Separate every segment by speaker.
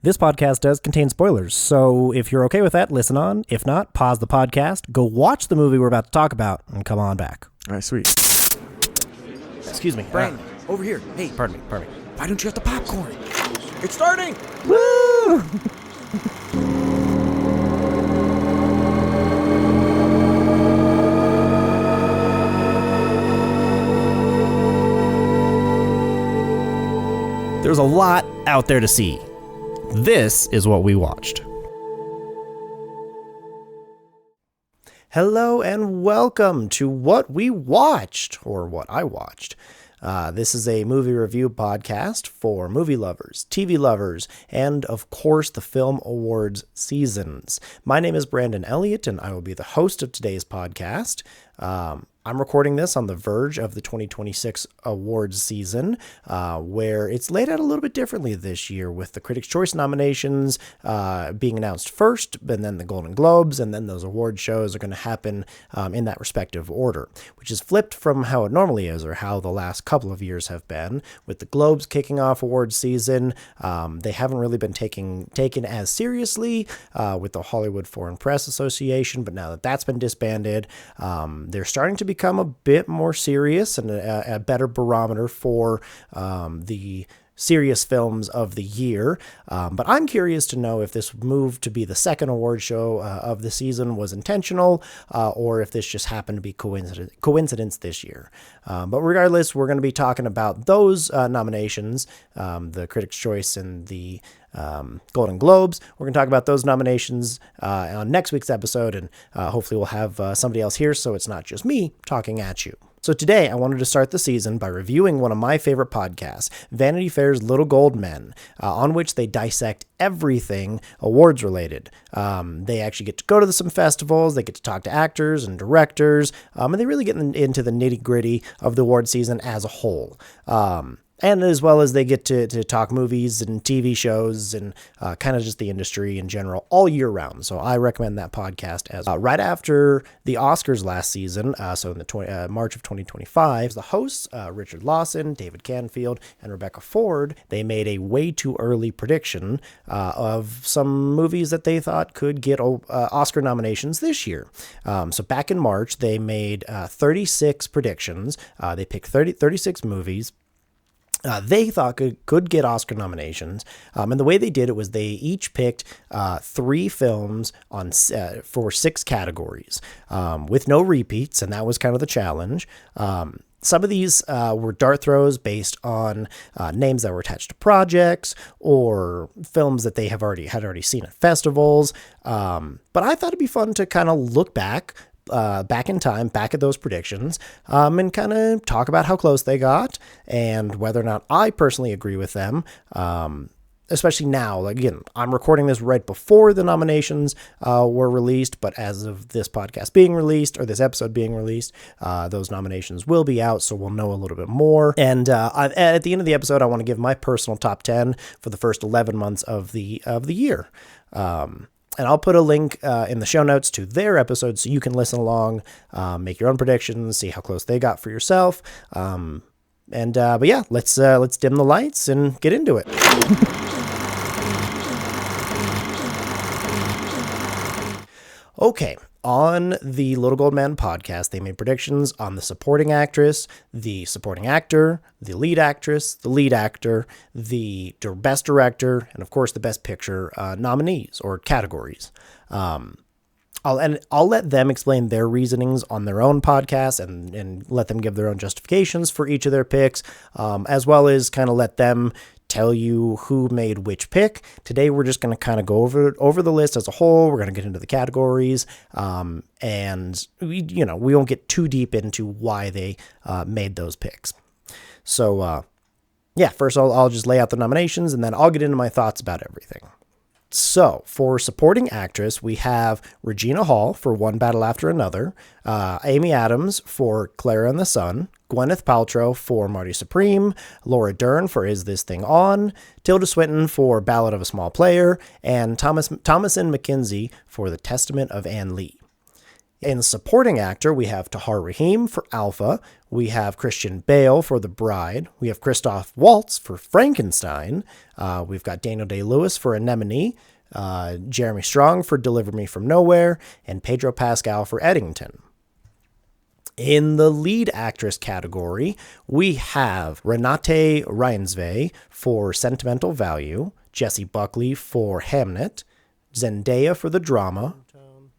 Speaker 1: This podcast does contain spoilers, so if you're okay with that, listen on. If not, pause the podcast, go watch the movie we're about to talk about, and come on back.
Speaker 2: All right, sweet.
Speaker 1: Excuse me.
Speaker 3: Brandon, over here. Hey,
Speaker 1: Pardon me.
Speaker 3: why don't you have the popcorn? It's starting!
Speaker 1: Woo! There's a lot out there to see. This is what we watched. Hello and welcome to What We Watched, or What I Watched. This is a movie review podcast for movie lovers, TV lovers, and of course the film awards seasons. My name is Brandon Elliott, and I will be the host of today's podcast. I'm recording this on the verge of the 2026 awards season, where it's laid out a little bit differently this year, with the Critics' Choice nominations being announced first, and then the Golden Globes, and then those award shows are going to happen in that respective order, which is flipped from how it normally is, or how the last couple of years have been. With the Globes kicking off awards season, they haven't really been taken as seriously with the Hollywood Foreign Press Association, but now that that's been disbanded, they're starting to become a bit more serious and a better barometer for the serious films of the year. But I'm curious to know if this move to be the second award show of the season was intentional, or if this just happened to be coincidence this year. But regardless, we're going to be talking about those nominations, the Critics' Choice and the Golden Globes. We're going to talk about those nominations on next week's episode, and hopefully we'll have somebody else here so it's not just me talking at you. So today I wanted to start the season by reviewing one of my favorite podcasts, Vanity Fair's Little Gold Men, on which they dissect everything awards related. They actually get to go to some festivals, they get to talk to actors and directors, and they really get into the nitty gritty of the award season as a whole. And as well as they get to talk movies and TV shows and kind of just the industry in general all year round. So I recommend that podcast. As right after the Oscars last season, so in the March of 2025, the hosts, Richard Lawson, David Canfield, and Rebecca Ford, they made a way too early prediction of some movies that they thought could get Oscar nominations this year. So back in March, they made 36 predictions. They picked 36 movies they thought could get Oscar nominations. And the way they did it was they each picked 3 films for 6 categories with no repeats, and that was kind of the challenge. Some of these were dart throws based on names that were attached to projects or films that they had already seen at festivals. But I thought it'd be fun to kind of look back in time, back at those predictions, and kind of talk about how close they got and whether or not I personally agree with them. Especially now, again, I'm recording this right before the nominations were released, but as of this podcast being released, or this episode being released, those nominations will be out, so we'll know a little bit more. And at the end of the episode, I want to give my personal top 10 for the first 11 months of the year. And I'll put a link in the show notes to their episode so you can listen along, make your own predictions, see how close they got for yourself. But yeah, let's dim the lights and get into it. Okay, on the Little Gold Man podcast, they made predictions on the supporting actress, the supporting actor, the lead actress, the lead actor, the best director, and of course the best picture nominees or categories. I'll let them explain their reasonings on their own podcast and let them give their own justifications for each of their picks, as well as kind of let them tell you who made which pick. Today, we're just going to kind of go over the list as a whole. We're going to get into the categories, and we won't get too deep into why they made those picks. So, first I'll just lay out the nominations, and then I'll get into my thoughts about everything. So, for supporting actress, we have Regina Hall for One Battle After Another, Amy Adams for Clara and the Sun, Gwyneth Paltrow for Marty Supreme, Laura Dern for Is This Thing On, Tilda Swinton for Ballad of a Small Player, and Thomasin McKenzie for The Testament of Anne Lee. In supporting actor, we have Tahar Rahim for Alpha. We have Christian Bale for The Bride. We have Christoph Waltz for Frankenstein. We've got Daniel Day-Lewis for Anemone. Jeremy Strong for Deliver Me From Nowhere. And Pedro Pascal for Eddington. In the lead actress category, we have Renate Reinsve for Sentimental Value. Jessie Buckley for Hamnet. Zendaya for The Drama.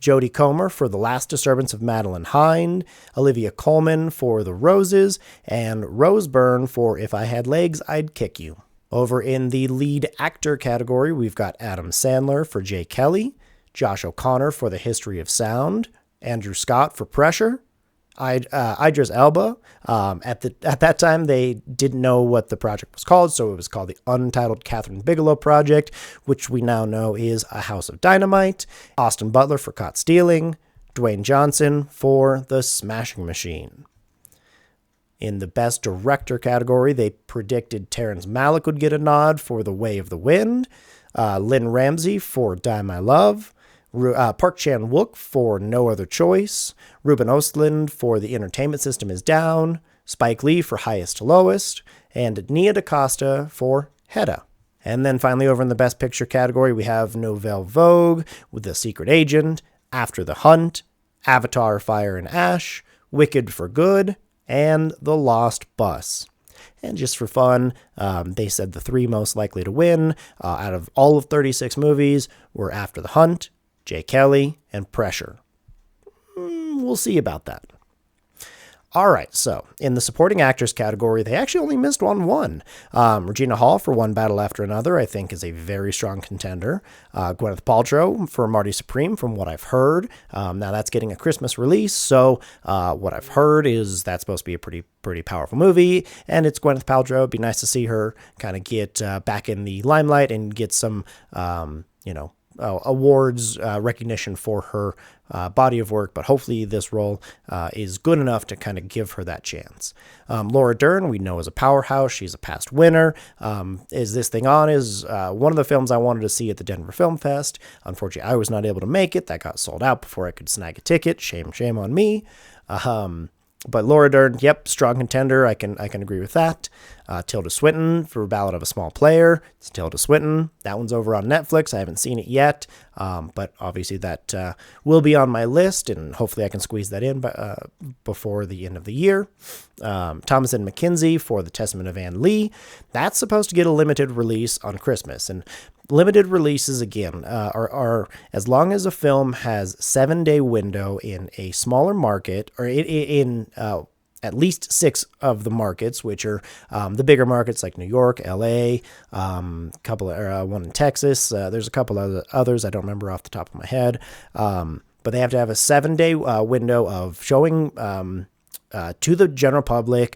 Speaker 1: Jodie Comer for The Last Disturbance of Madeline Hind, Olivia Colman for The Roses, and Rose Byrne for If I Had Legs, I'd Kick You. Over in the lead actor category, we've got Adam Sandler for Jay Kelly, Josh O'Connor for The History of Sound, Andrew Scott for Pressure, Idris Elba. At that time, they didn't know what the project was called, so it was called the Untitled Catherine Bigelow Project, which we now know is A House of Dynamite. Austin Butler for Caught Stealing. Dwayne Johnson for The Smashing Machine. In the Best Director category, they predicted Terrence Malick would get a nod for The Way of the Wind. Lynn Ramsey for Die My Love. Park Chan-wook for No Other Choice, Ruben Östlund for The Entertainment System Is Down, Spike Lee for Highest to Lowest, and Nia DaCosta for Hedda. And then finally over in the Best Picture category, we have Nouvelle Vogue with The Secret Agent, After the Hunt, Avatar Fire and Ash, Wicked for Good, and The Lost Bus. And just for fun, they said the three most likely to win out of all of 36 movies were After the Hunt, Jay Kelly, and Pressure. We'll see about that. All right, so in the supporting actress category, they actually only missed on one. Regina Hall for One Battle After Another, I think, is a very strong contender. Gwyneth Paltrow for Marty Supreme, from what I've heard. Now that's getting a Christmas release, so what I've heard is that's supposed to be a pretty powerful movie, and it's Gwyneth Paltrow. It'd be nice to see her kind of get back in the limelight and get some, awards recognition for her body of work, but hopefully this role is good enough to kind of give her that chance. Laura Dern, we know, is a powerhouse. She's a past winner. Is This Thing On is one of the films I wanted to see at the Denver Film Fest. Unfortunately, I was not able to make it. That got sold out before I could snag a ticket. Shame on me. But Laura Dern, yep, strong contender. I can agree with that. Tilda Swinton for Ballad of a Small Player. It's Tilda Swinton. That one's over on Netflix. I haven't seen it yet, but obviously that will be on my list, and hopefully I can squeeze that in before the end of the year. Thomasin McKenzie for The Testament of Anne Lee. That's supposed to get a limited release on Christmas, and limited releases, again, are as long as a film has 7-day window in a smaller market, or in at least 6 of the markets, which are the bigger markets like New York, LA, one in Texas. There's a couple of others I don't remember off the top of my head. But they have to have a 7-day window of showing to the general public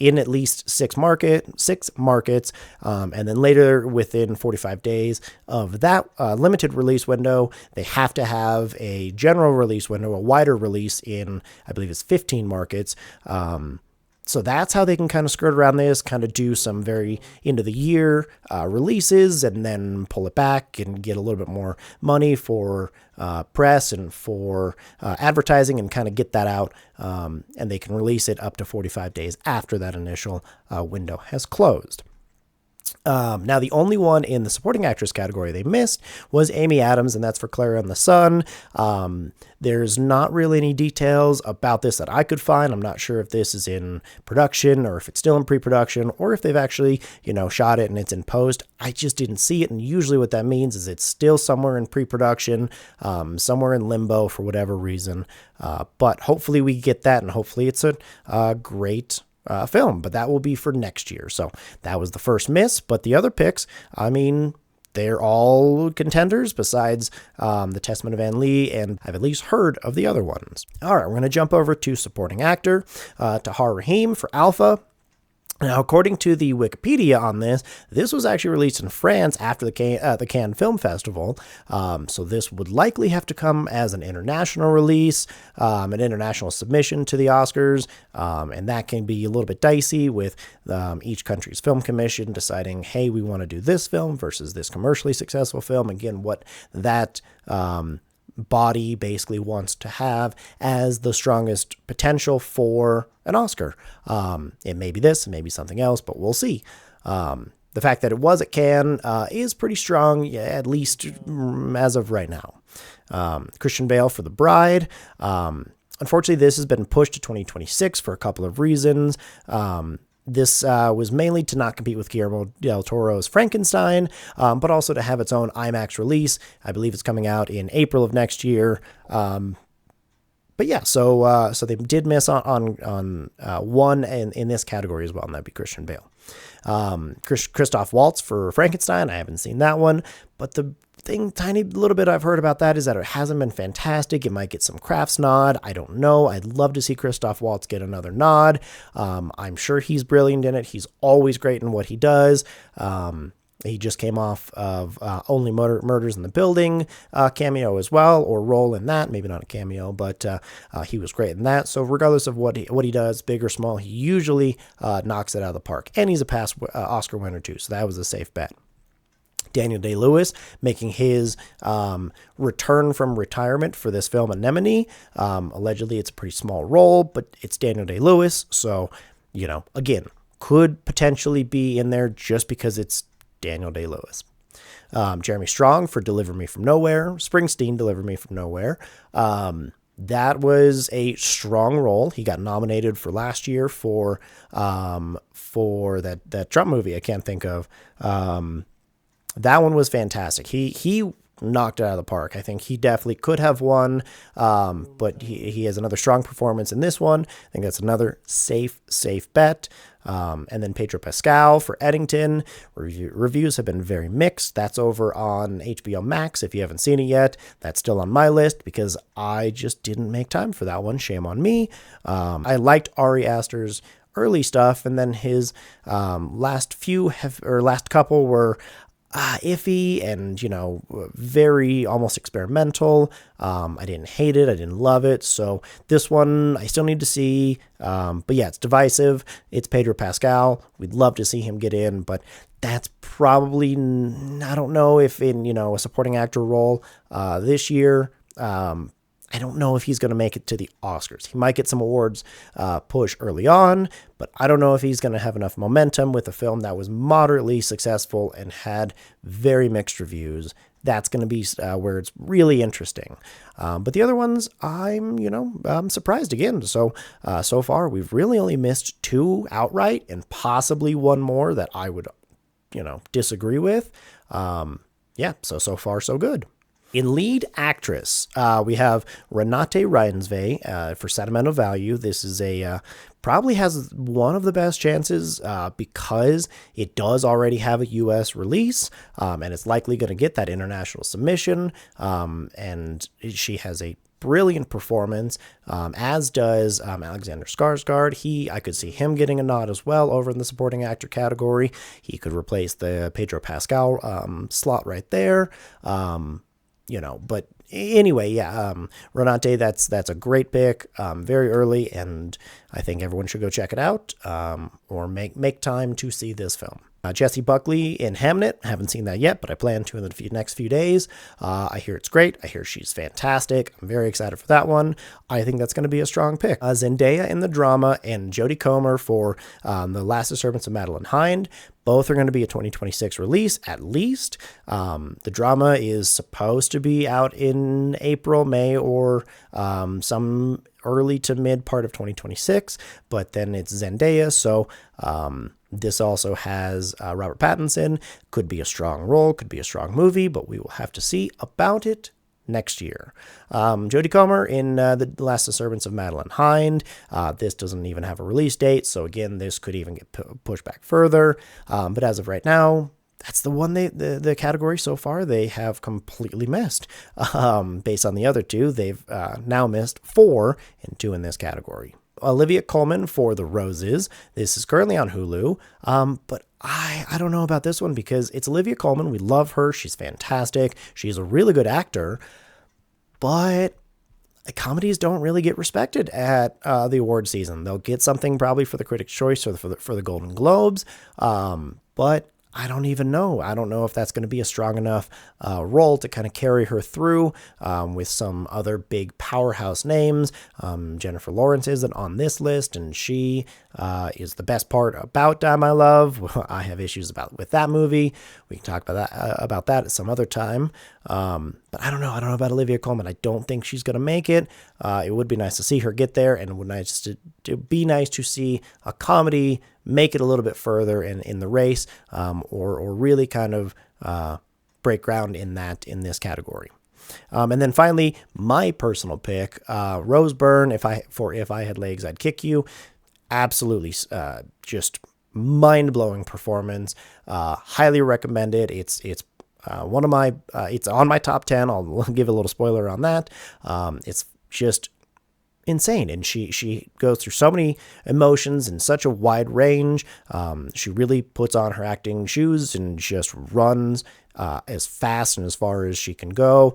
Speaker 1: in at least 6 markets, and then later within 45 days of that limited release window, they have to have a general release window, a wider release in, I believe it's 15 markets. So that's how they can kind of skirt around this, kind of do some very end of the year releases and then pull it back and get a little bit more money for press and for advertising and kind of get that out. And they can release it up to 45 days after that initial window has closed. Now, the only one in the supporting actress category they missed was Amy Adams, and that's for Clara and the Sun. There's not really any details about this that I could find. I'm not sure if this is in production or if it's still in pre-production or if they've actually, shot it and it's in post. I just didn't see it, and usually what that means is it's still somewhere in pre-production, somewhere in limbo for whatever reason. But hopefully we get that, and hopefully it's a great film, but that will be for next year. So that was the first miss, but the other picks, they're all contenders besides The Testament of Anne Lee, and I've at least heard of the other ones. All right, we're going to jump over to supporting actor, Tahar Rahim for Alpha. Now, according to the Wikipedia on this was actually released in France after the Cannes Film Festival, so this would likely have to come as an international release, an international submission to the Oscars, and that can be a little bit dicey with each country's film commission deciding, hey, we want to do this film versus this commercially successful film. Again, what that body basically wants to have as the strongest potential for an Oscar. It may be this, it may be something else, but we'll see. The fact that it was at Cannes is pretty strong, at least as of right now. Christian Bale for The Bride. Unfortunately, this has been pushed to 2026 for a couple of reasons. This was mainly to not compete with Guillermo del Toro's Frankenstein, but also to have its own IMAX release. I believe it's coming out in April of next year. But yeah, so they did miss on one in this category as well, and that'd be Christian Bale. Christoph Waltz for Frankenstein. I haven't seen that one, but the tiny little bit I've heard about that is that it hasn't been fantastic. It might get some crafts nod. I don't know. I'd love to see Christoph Waltz get another nod. I'm sure he's brilliant in it. He's always great in what he does. He just came off of Only Murders in the Building cameo as well, or role in that. Maybe not a cameo, but he was great in that. So regardless of what he does, big or small, he usually knocks it out of the park. And he's a past Oscar winner too, so that was a safe bet. Daniel Day-Lewis making his return from retirement for this film Anemone. Allegedly, it's a pretty small role, but it's Daniel Day-Lewis. So, again, could potentially be in there just because it's Daniel Day-Lewis. Jeremy Strong for Deliver Me From Nowhere. Springsteen, Deliver Me From Nowhere. That was a strong role. He got nominated for last year for that Trump movie I can't think of. That one was fantastic. He knocked it out of the park. I think he definitely could have won, but he has another strong performance in this one. I think that's another safe bet. And then Pedro Pascal for Eddington. Reviews have been very mixed. That's over on HBO Max. If you haven't seen it yet, that's still on my list because I just didn't make time for that one. Shame on me. I liked Ari Aster's early stuff, and then his last couple were iffy and, very almost experimental. I didn't hate it. I didn't love it. So this one I still need to see. But yeah, it's divisive. It's Pedro Pascal. We'd love to see him get in, but that's probably, I don't know if in, a supporting actor role this year. I don't know if he's going to make it to the Oscars. He might get some awards push early on, but I don't know if he's going to have enough momentum with a film that was moderately successful and had very mixed reviews. That's going to be where it's really interesting. But the other ones, I'm surprised again. So far, we've really only missed 2 outright and possibly one more that I would, disagree with. So far, so good. In lead actress, we have Renate Reinsve for Sentimental Value. This is probably has one of the best chances because it does already have a U.S. release, and it's likely going to get that international submission. And she has a brilliant performance, as does Alexander Skarsgård. I could see him getting a nod as well over in the supporting actor category. He could replace the Pedro Pascal slot right there. But anyway, Renate, that's a great pick, very early, and I think everyone should go check it out, or make time to see this film. Jessie Buckley in Hamnet. Haven't seen that yet, but I plan to in the next few days. I hear it's great. I hear she's fantastic. I'm very excited for that one. I think that's going to be a strong pick. Zendaya in the drama and Jodie Comer for The Last Disturbance of Madeline Hind. Both are going to be a 2026 release, at least. The drama is supposed to be out in April, May, or some early to mid part of 2026, but then it's Zendaya, so this also has Robert Pattinson. Could be a strong role, could be a strong movie, but we will have to see about it next year. Jodie Comer in The Last Disturbance of Madeline Hind. This doesn't even have a release date, so again, this could even get pushed back further. But as of right now, that's the one the category so far they have completely missed. Based on the other 2, they've now missed 4 and 2 in this category. Olivia Colman for The Roses. This is currently on Hulu, but I don't know about this one because it's Olivia Colman. We love her. She's fantastic. She's a really good actor, but comedies don't really get respected at the award season. They'll get something probably for the Critics' Choice or for the Golden Globes, but I don't even know. I don't know if that's going to be a strong enough role to kind of carry her through with some other big powerhouse names. Jennifer Lawrence isn't on this list, and she is the best part about Die My Love. I have issues with that movie. We can talk about that at some other time. But I don't know. I don't know about Olivia Colman. I don't think she's going to make it. It would be nice to see her get there, and it would be nice to see a comedy make it a little bit further in the race, or really kind of break ground in this category. And then finally, my personal pick, Rose Byrne. If I had legs, I'd kick you. Absolutely, just mind-blowing performance. Highly recommended. It's one of my it's on my top 10. I'll give a little spoiler on that. It's just insane, and she goes through so many emotions in such a wide range. She really puts on her acting shoes and just runs as fast and as far as she can go.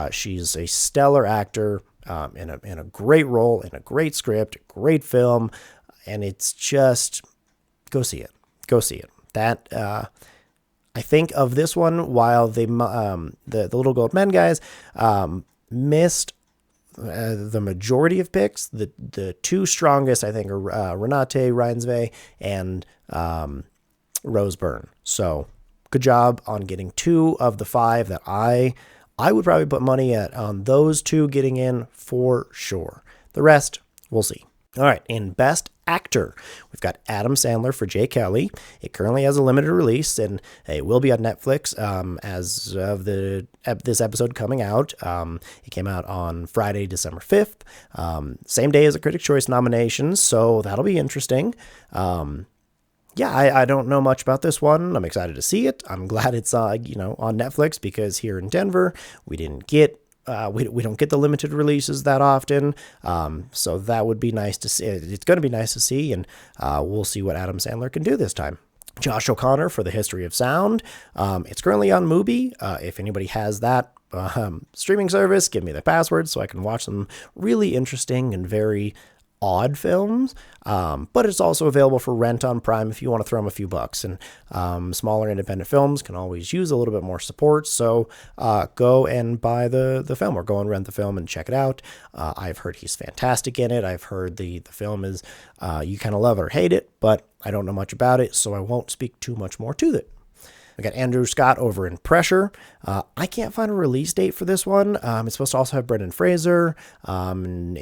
Speaker 1: She's a stellar actor in a great role, in a great script, great film, and it's just go see it. That I think of this one, while the Little Gold Men guys missed the majority of picks, the two strongest I think are Renate Reinsve and Rose Byrne. So good job on getting 2 of the 5 that I would probably put money on those 2 getting in for sure. The rest, we'll see. All right, in Best Actor, we've got Adam Sandler for Jay Kelly. It currently has a limited release, and it will be on Netflix as of this episode coming out. It came out on Friday, December 5th, same day as the Critics' Choice nominations, so that'll be interesting. I don't know much about this one. I'm excited to see it. I'm glad it's on Netflix, because here in Denver, we didn't get we don't get the limited releases that often, so that would be nice to see. It's going to be nice to see, and we'll see what Adam Sandler can do this time. Josh O'Connor for The History of Sound. It's currently on Mubi. If anybody has that streaming service, give me the password so I can watch some really interesting and very odd films, but it's also available for rent on Prime if you want to throw them a few bucks. And smaller independent films can always use a little bit more support, so go and buy the film, or go and rent the film and check it out. I've heard he's fantastic in it. I've heard the film is you kind of love it or hate it, but I don't know much about it, so I won't speak too much more to it. I got Andrew Scott over in Pressure. I can't find a release date for this one. It's supposed to also have Brendan Fraser. I'm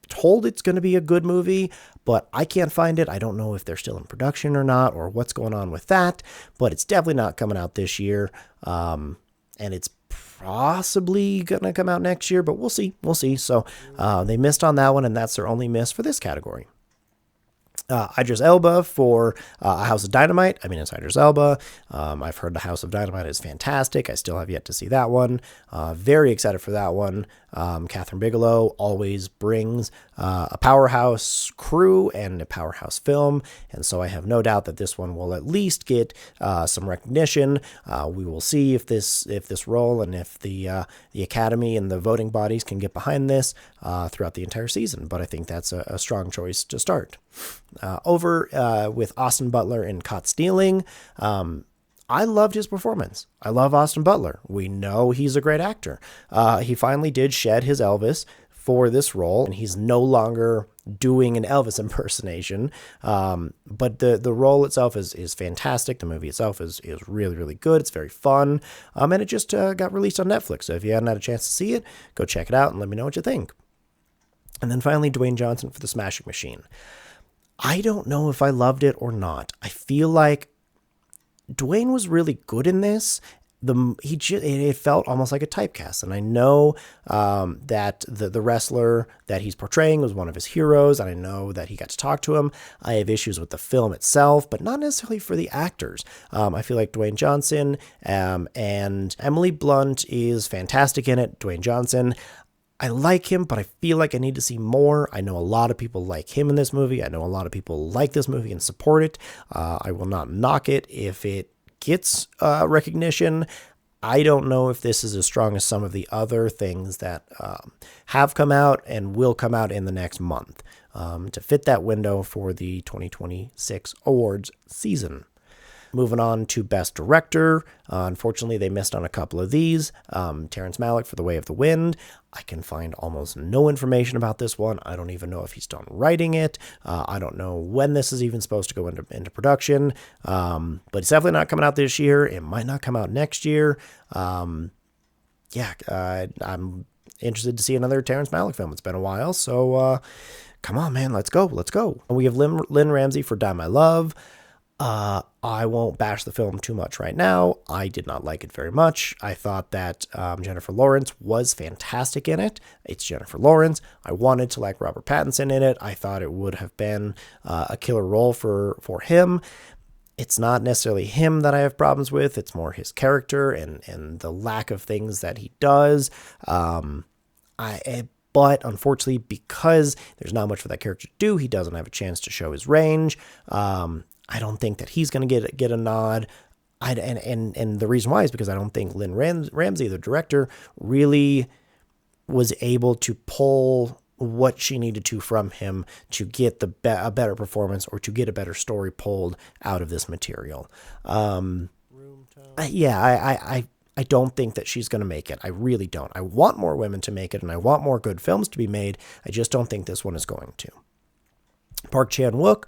Speaker 1: told it's going to be a good movie, but I can't find it. I don't know if they're still in production or not, or what's going on with that, but it's definitely not coming out this year. And it's possibly going to come out next year, but we'll see. So they missed on that one, and that's their only miss for this category. Idris Elba for A House of Dynamite. I mean, it's Idris Elba. I've heard The House of Dynamite is fantastic. I still have yet to see that one. Very excited for that one. Catherine Bigelow always brings a powerhouse crew and a powerhouse film, and so I have no doubt that this one will at least get some recognition. We will see if this role, and if the Academy and the voting bodies can get behind this throughout the entire season. But I think that's a strong choice to start. Over with Austin Butler in Caught Stealing. I loved his performance. I love Austin Butler. We know he's a great actor. He finally did shed his Elvis for this role, and he's no longer doing an Elvis impersonation. But the role itself is fantastic. The movie itself is really, really good. It's very fun. And it just got released on Netflix. So if you hadn't had a chance to see it, go check it out and let me know what you think. And then finally, Dwayne Johnson for The Smashing Machine. I don't know if I loved it or not. I feel like Dwayne was really good in this. It felt almost like a typecast, and I know that the wrestler that he's portraying was one of his heroes, and I know that he got to talk to him. I have issues with the film itself, but not necessarily for the actors. I feel like Dwayne Johnson and Emily Blunt is fantastic in it. Dwayne Johnson, I like him, but I feel like I need to see more. I know a lot of people like him in this movie. I know a lot of people like this movie and support it. I will not knock it if it gets recognition. I don't know if this is as strong as some of the other things that have come out and will come out in the next month to fit that window for the 2026 awards season. Moving on to Best Director. Unfortunately, they missed on a couple of these. Terrence Malick for The Way of the Wind. I can find almost no information about this one. I don't even know if he's done writing it. I don't know when this is even supposed to go into production. But it's definitely not coming out this year. It might not come out next year. I'm interested to see another Terrence Malick film. It's been a while, so come on, man, let's go. We have Lynn Ramsey for Die My Love. I won't bash the film too much right now. I did not like it very much. I thought that Jennifer Lawrence was fantastic in it. It's Jennifer Lawrence. I wanted to like Robert Pattinson in it. I thought it would have been a killer role for him. It's not necessarily him that I have problems with. It's more his character and the lack of things that he does. But unfortunately, because there's not much for that character to do, he doesn't have a chance to show his range. I don't think that he's going to get a nod. And the reason why is because I don't think Lynn Ramsey, the director, really was able to pull what she needed to from him to get a better performance or to get a better story pulled out of this material. I don't think that she's going to make it. I really don't. I want more women to make it, and I want more good films to be made. I just don't think this one is going to. Park Chan-wook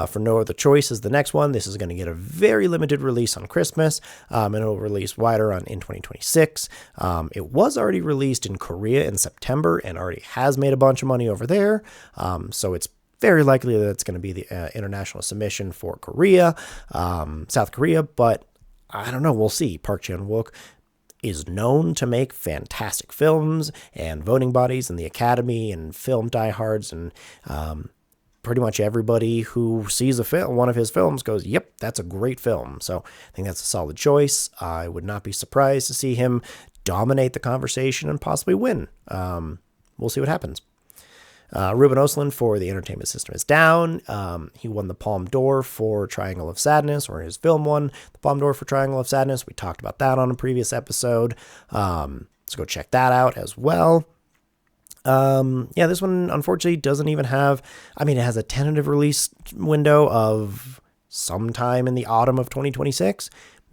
Speaker 1: for No Other Choice is the next one. This is going to get a very limited release on Christmas, and it'll release wider in 2026. It was already released in Korea in September and already has made a bunch of money over there, so it's very likely that it's going to be the international submission for Korea, South Korea, but I don't know. We'll see. Park Chan-wook is known to make fantastic films, and voting bodies and the Academy and film diehards and pretty much everybody who sees one of his films goes, yep, that's a great film. So I think that's a solid choice. I would not be surprised to see him dominate the conversation and possibly win. We'll see what happens. Ruben Östlund for The Entertainment System is Down. He won the Palme d'Or for Triangle of Sadness, or his film won the Palme d'Or for Triangle of Sadness. We talked about that on a previous episode. So go check that out as well. This one unfortunately doesn't even have, it has a tentative release window of sometime in the autumn of 2026.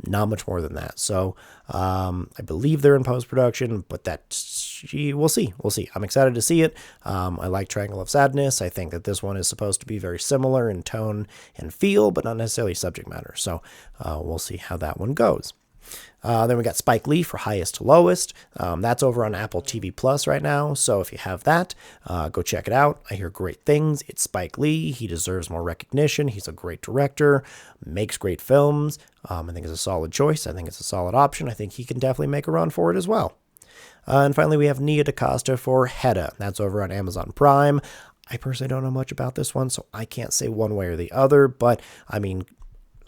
Speaker 1: Not much more than that. So I believe they're in post-production, but we'll see. I'm excited to see it. I like Triangle of Sadness. I think that this one is supposed to be very similar in tone and feel, but not necessarily subject matter. So we'll see how that one goes. Then we got Spike Lee for Highest to Lowest. That's over on Apple TV Plus right now. So if you have that, go check it out. I hear great things. It's Spike Lee. He deserves more recognition. He's a great director, makes great films. I think it's a solid choice. I think it's a solid option. I think he can definitely make a run for it as well. And finally, we have Nia DaCosta for Hedda. That's over on Amazon Prime. I personally don't know much about this one, so I can't say one way or the other, but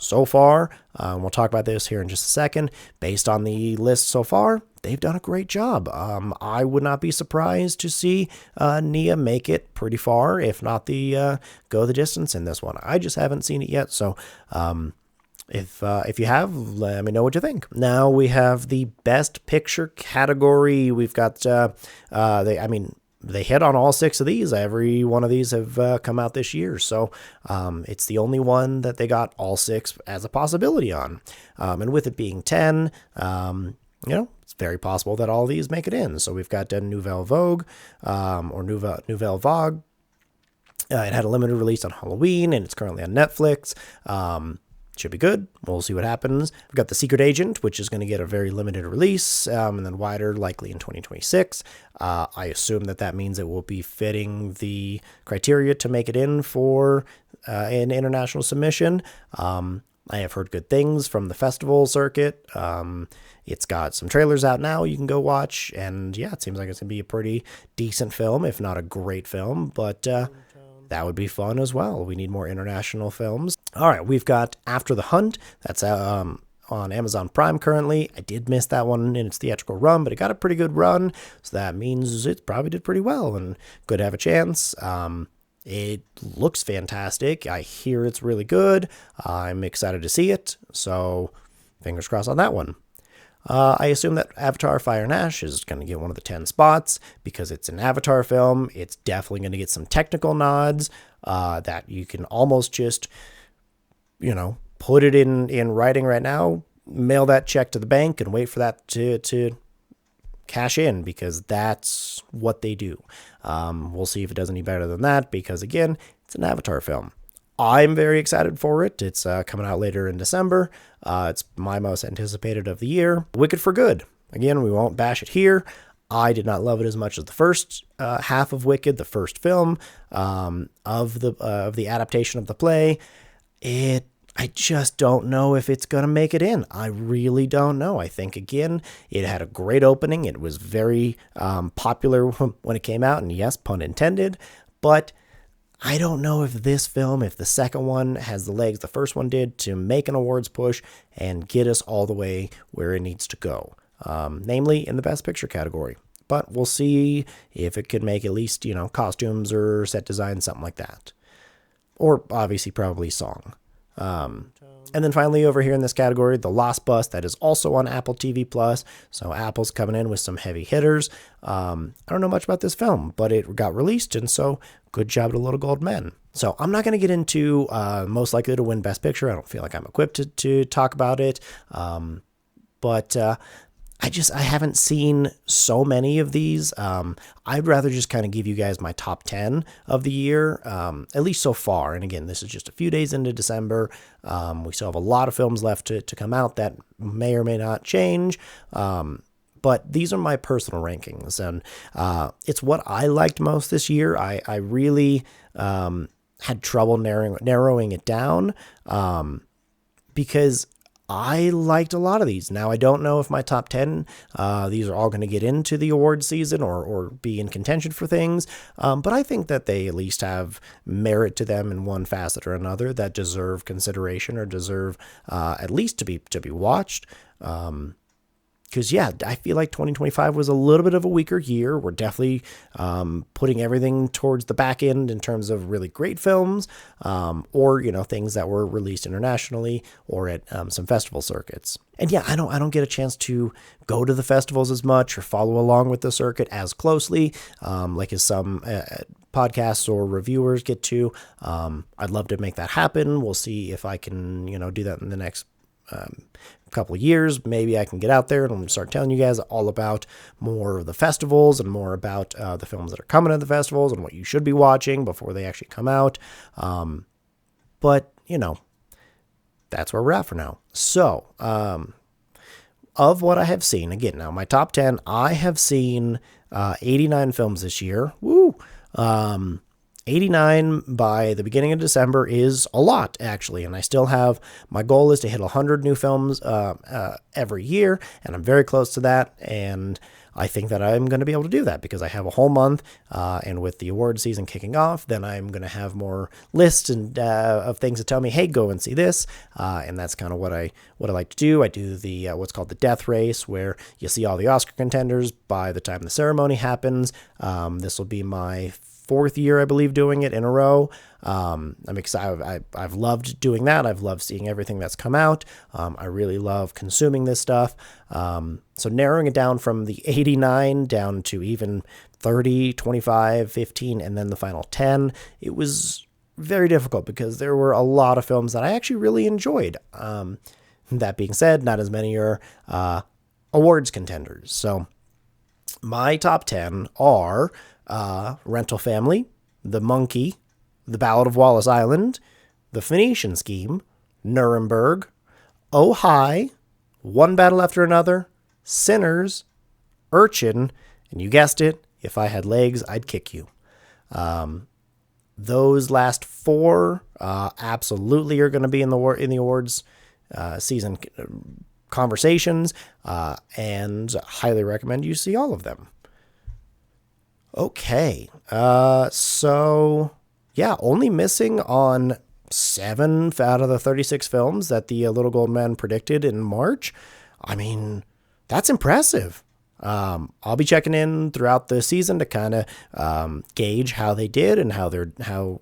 Speaker 1: so far, we'll talk about this here in just a second. Based on the list so far, they've done a great job. I would not be surprised to see Nia make it pretty far, if not go the distance in this one. I just haven't seen it yet, so if you have, let me know what you think. Now we have the Best Picture category. We've got they hit on all 6 of these. Every one of these have come out this year. So it's the only one that they got all 6 as a possibility on. And with it being 10, it's very possible that all these make it in. So we've got Nouvelle Vogue, or Nouvelle Vogue. It had a limited release on Halloween, and it's currently on Netflix. Should be good. We'll see what happens. We've got The Secret Agent, which is going to get a very limited release, and then wider, likely in 2026. I assume that means it will be fitting the criteria to make it in for an international submission. I have heard good things from the festival circuit. It's got some trailers out now you can go watch, and it seems like it's going to be a pretty decent film, if not a great film, but that would be fun as well. We need more international films. All right, we've got After the Hunt. That's on Amazon Prime currently. I did miss that one in its theatrical run, but it got a pretty good run, so that means it probably did pretty well and could have a chance. It looks fantastic. I hear it's really good. I'm excited to see it, so fingers crossed on that one. I assume that Avatar Fire and Ash is going to get one of the 10 spots because it's an Avatar film. It's definitely going to get some technical nods that you can almost just, put it in writing right now, mail that check to the bank and wait for that to cash in, because that's what they do. We'll see if it does any better than that, because again, it's an Avatar film. I'm very excited for it. It's coming out later in December. It's my most anticipated of the year. Wicked for Good. Again, we won't bash it here. I did not love it as much as the first half of Wicked, the first film of the adaptation of the play. I just don't know if it's going to make it in. I really don't know. I think, again, it had a great opening. It was very popular when it came out, and yes, pun intended. But I don't know if this film, if the second one has the legs the first one did to make an awards push and get us all the way where it needs to go, namely in the Best Picture category. But we'll see if it could make at least, costumes or set design, something like that. Or obviously probably song. And then finally over here in this category, The Lost Bus, that is also on Apple TV Plus. So Apple's coming in with some heavy hitters. I don't know much about this film, but it got released, and so good job to Little Gold Men. So I'm not going to get into most likely to win Best Picture. I don't feel like I'm equipped to talk about it. But I haven't seen so many of these. I'd rather just kind of give you guys my top 10 of the year, at least so far. And again, this is just a few days into December. We still have a lot of films left to come out that may or may not change. But these are my personal rankings, and it's what I liked most this year. I really had trouble narrowing it down because I liked a lot of these. Now, I don't know if my top 10, these are all going to get into the award season or be in contention for things, but I think that they at least have merit to them in one facet or another that deserve consideration or deserve at least to be watched. Because, yeah, I feel like 2025 was a little bit of a weaker year. We're definitely putting everything towards the back end in terms of really great films or, things that were released internationally or at some festival circuits. And, yeah, I don't get a chance to go to the festivals as much or follow along with the circuit as closely like as some podcasts or reviewers get to. I'd love to make that happen. We'll see if I can, do that in the next couple of years. Maybe I can get out there and start telling you guys all about more of the festivals and more about the films that are coming to the festivals and what you should be watching before they actually come out. But that's where we're at for now. So, of what I have seen, again, now my top 10, I have seen 89 films this year. Woo! 89 by the beginning of December is a lot, actually, and I still have, my goal is to hit 100 new films every year, and I'm very close to that, and I think that I'm going to be able to do that because I have a whole month, and with the award season kicking off, then I'm going to have more lists and of things to tell me, hey, go and see this, and that's kind of what I like to do. I do the what's called the death race, where you see all the Oscar contenders by the time the ceremony happens. This will be my 4th year, I believe, doing it in a row. I'm excited. I've loved doing that. I've loved seeing everything that's come out. I really love consuming this stuff. So narrowing it down from the 89 down to even 30, 25, 15, and then the final 10, it was very difficult because there were a lot of films that I actually really enjoyed. That being said, not as many are awards contenders. So my top 10 are Rental Family, The Monkey, The Ballad of Wallace Island, The Phoenician Scheme, Nuremberg, Oh Hi, One Battle After Another, Sinners, Urchin, and you guessed it, If I Had Legs, I'd Kick You. Those last 4 absolutely are going to be in the awards season conversations, and highly recommend you see all of them. Okay, so yeah, only missing on 7 out of the 36 films that the Little Gold Men predicted in March. I mean, that's impressive. I'll be checking in throughout the season to kind of gauge how they did and how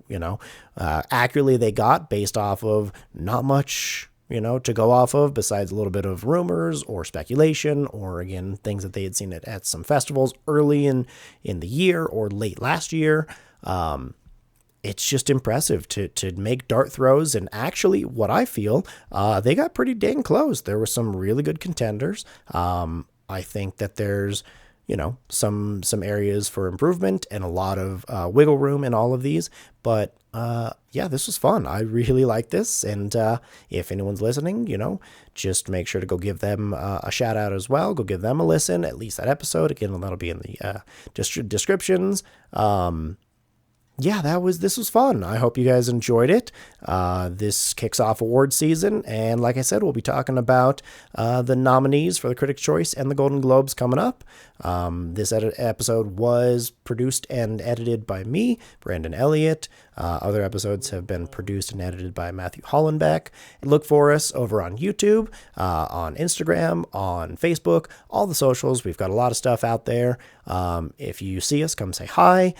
Speaker 1: accurately they got based off of not much to go off of besides a little bit of rumors or speculation or, again, things that they had seen at some festivals early in the year or late last year. it's just impressive to make dart throws. And actually, what I feel, they got pretty dang close. There were some really good contenders. I think that there's, some areas for improvement and a lot of wiggle room in all of these. But yeah, this was fun. I really like this. And if anyone's listening, just make sure to go give them a shout out as well. Go give them a listen, at least that episode. Again, that'll be in the descriptions. Yeah, this was fun. I hope you guys enjoyed it. This kicks off award season, and like I said, we'll be talking about the nominees for the Critics' Choice and the Golden Globes coming up. This episode was produced and edited by me, Brandon Elliott. Other episodes have been produced and edited by Matthew Hollenbeck. Look for us over on YouTube, on Instagram, on Facebook, all the socials. We've got a lot of stuff out there. If you see us, come say hi.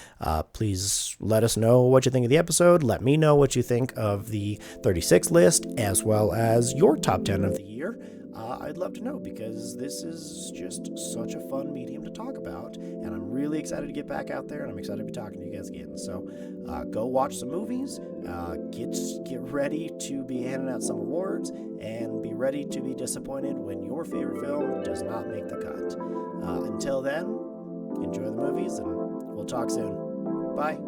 Speaker 1: Please let us know what you think of the episode. Let me know what you think of the 36 list, as well as your top 10 of the year. I'd love to know, because this is just such a fun medium to talk about, and I'm really excited to get back out there, and I'm excited to be talking to you guys again. So go watch some movies, get ready to be handing out some awards, and be ready to be disappointed when your favorite film does not make the cut. Until then, enjoy the movies, and we'll talk soon. Bye.